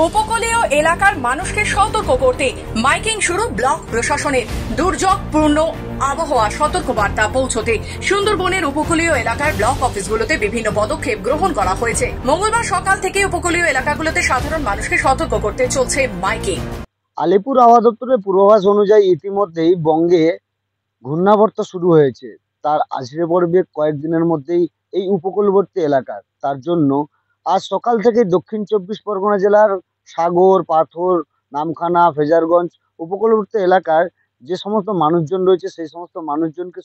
উপকূলীয় এলাকার মানুষকে সতর্ক করতে মাইকিং শুরু ব্লক প্রশাসনের। দুর্যোগপূর্ণ আবহাওয়া সতর্কবার্তা পৌঁছতে সুন্দরবনের উপকূলীয় এলাকার ব্লক অফিসগুলোতে বিভিন্ন পদক্ষেপ গ্রহণ করা হয়েছে। মঙ্গলবার সকাল থেকে উপকূলীয় এলাকাগুলোতে সাধারণ মানুষকে সতর্ক করতে চলছে মাইকিং। আলিপুর আবহাওয়া দপ্তরের পূর্বাভাস অনুযায়ী ইতিমধ্যেই বঙ্গে ঘূর্ণাবর্ত শুরু হয়েছে। তার আছড়ে পড়বে কয়েকদিনের মধ্যেই এই উপকূলবর্তী এলাকার। তার জন্য আজ সকাল থেকে দক্ষিণ 24 পরগনা জেলার সাগর, পাথর, নামখানা, ফেজারগঞ্জ উপকূলবর্তী এলাকার যে সমস্ত মানুষজন রয়েছে সেই সমস্ত মানুষজনকে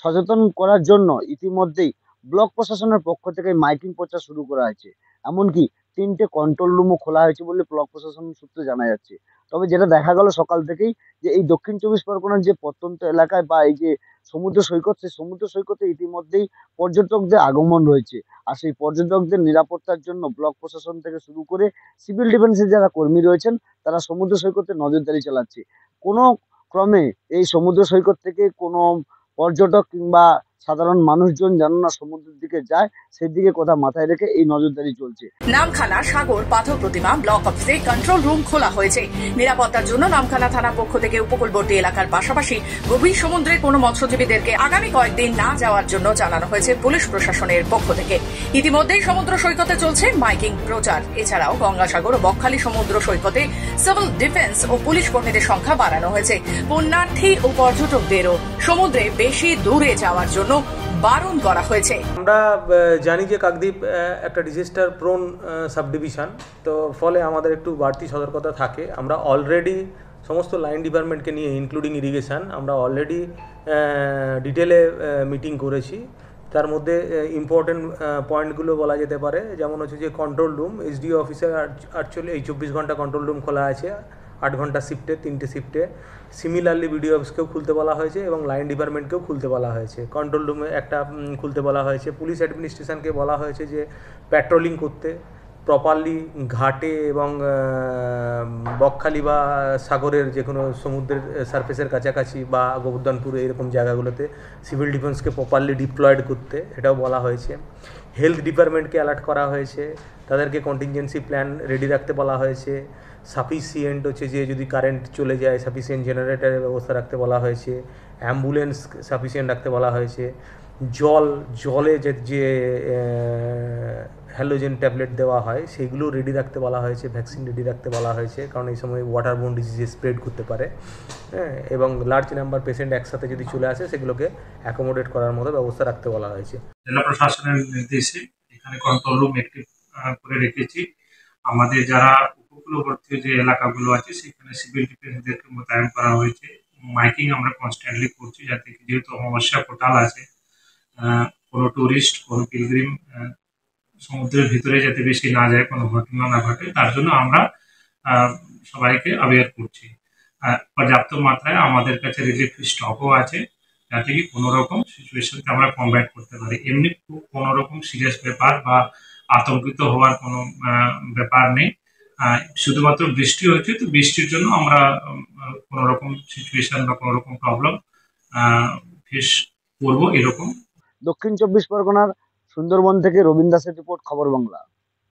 সচেতন করার জন্য ইতিমধ্যেই ব্লক প্রশাসনের পক্ষ থেকে মাইকিং প্রচার শুরু করা হয়েছে। এমনকি 3টে কন্ট্রোল রুমও খোলা হয়েছে বলে ব্লক প্রশাসন সূত্রে জানা যাচ্ছে। তবে যেটা দেখা গেল সকাল থেকেই যে এই দক্ষিণ 24 পরগনার যে প্রত্যন্ত এলাকায় বা এই যে সমুদ্র সৈকত, সেই সমুদ্র সৈকতে ইতিমধ্যেই পর্যটকদের আগমন রয়েছে। আর সেই পর্যটকদের নিরাপত্তার জন্য ব্লক প্রশাসন থেকে শুরু করে সিভিল ডিফেন্সের যারা কর্মী রয়েছেন তারা সমুদ্র সৈকতে নজরদারি চালাচ্ছে। কোনো ক্রমে এই সমুদ্র সৈকত থেকে কোনো পর্যটক কিংবা সাধারণ মানুষজন যেন না সমুদ্রের দিকে যায় সেই দিকে কথা মাথায় রেখে এই নজরদারি চলছে। নামখানা, সাগর, পাথর প্রতিমা ব্লক অফিসে কন্ট্রোল রুম খোলা হয়েছে। নিরাপত্তার জন্য নামখানা থানার পক্ষ থেকে উপকূলবর্তী এলাকার পাশাপাশি গভীর সমুদ্রের কোনো মৎস্যজীবীদেরকে আগামী কয়েকদিন না যাওয়ার জন্য জানানো হয়েছে পুলিশ প্রশাসনের পক্ষ থেকে। ইতিমধ্যেই সমুদ্র সৈকতে চলছে মাইকিং প্রচার। এছাড়াও গঙ্গাসাগর ও বকখালি সমুদ্র সৈকতে সিভিল ডিফেন্স ও পুলিশ কর্মীদের সংখ্যা বাড়ানো হয়েছে। পুণ্যার্থী ও পর্যটকদেরও সমুদ্রে বেশি দূরে যাওয়ার জন্য বারণ করা হয়েছে। আমরা জানি যে কাকদ্বীপ একটা ডিজাস্টার প্রোন সাব ডিভিশন, তো ফলে আমাদের একটু বাড়তি সতর্কতা থাকে। আমরা অলরেডি সমস্ত লাইন ডিপার্টমেন্টকে নিয়ে ইনক্লুডিং ইরিগেশন আমরা অলরেডি ডিটেলে মিটিং করেছি। তার মধ্যে ইম্পর্টেন্ট পয়েন্টগুলো বলা যেতে পারে, যেমন হচ্ছে যে কন্ট্রোল রুম, এসডিও অফিসে অ্যাকচুয়ালি এই 24 ঘন্টা কন্ট্রোল রুম খোলা আছে, 8 ঘন্টা শিফটে, 3টে শিফটে। সিমিলারলি বিডিও অফিসকেও খুলতে বলা হয়েছে এবং লাইন ডিপার্টমেন্টকেও খুলতে বলা হয়েছে। কন্ট্রোল রুমে একটা খুলতে বলা হয়েছে। পুলিশ অ্যাডমিনিস্ট্রেশনকে বলা হয়েছে যে প্যাট্রোলিং করতে প্রপারলি ঘাটে এবং বকখালি বা সাগরের যে কোনো সমুদ্রের সারফেসের কাছাকাছি বা গোবর্ধনপুরে এরকম জায়গাগুলোতে সিভিল ডিফেন্সকে প্রপারলি ডিপ্লয়েড করতে, এটাও বলা হয়েছে। হেলথ ডিপার্টমেন্টকে অ্যালার্ট করা হয়েছে, তাদেরকে কন্টিনজেন্সি প্ল্যান রেডি রাখতে বলা হয়েছে। সাফিসিয়েন্ট হচ্ছে যে যদি কারেন্ট চলে যায় সাফিসিয়েন্ট জেনারেটরের ব্যবস্থা রাখতে বলা হয়েছে। অ্যাম্বুলেন্স সাফিসিয়েন্ট রাখতে বলা হয়েছে। জলে যে হ্যালোজেন ট্যাবলেট দেওয়া হয় সেইগুলো রেডি রাখতে বলা হয়েছে। ভ্যাকসিন রেডি রাখতে বলা হয়েছে, কারণ এই সময় ওয়াটারবোর্ন ডিজিজ স্প্রেড করতে পারে। এবং লার্জ নাম্বার পেশেন্ট একসাথে যদি চলে আসে সেগুলোকে অ্যাকোমোডেট করার মতো ব্যবস্থা রাখতে বলা হয়েছে। জেলা প্রশাসনের নির্দেশে এখানে কন্ট্রোল রুম অ্যাক্টিভ করে রেখেছি। আমাদের যারা উপকূলবর্তী যে এলাকাগুলো আছে সেখানে সিভিল ডিফেন্সদেরকে মোতায়েন করা হয়েছে। মাইকিং আমরা কনস্ট্যান্টলি করছি, যাতে যেহেতু অমাবস্যা পোর্টাল আছে, কোনো টুরিস্ট, কোনো পিলগ্রিম সমুদ্রের ভিতরে যাতে বেশি না যায়, কোনো ঘটনা না ঘটে, তার জন্য আমরা সবাইকে অ্যাওয়্যার করছি। পর্যাপ্ত মাত্রায় আমাদের কাছে রিলিফ স্টকও আছে, যাতে কি কোনো রকম সিচুয়েশনকে আমরা কমব্যাট করতে পারি। এমনি কোনো রকম সিরিয়াস ব্যাপার বা আতঙ্কিত হওয়ার কোনো ব্যাপার নেই। শুধুমাত্র বৃষ্টি হচ্ছে, তো বৃষ্টির জন্য আমরা কোনো রকম সিচুয়েশন বা কোনো রকম প্রবলেম ফেস করবো এরকম। দক্ষিণ 24 পরগনার সুন্দরবন থেকে রবীন্দ্র দাসের রিপোর্ট, খবর বাংলা।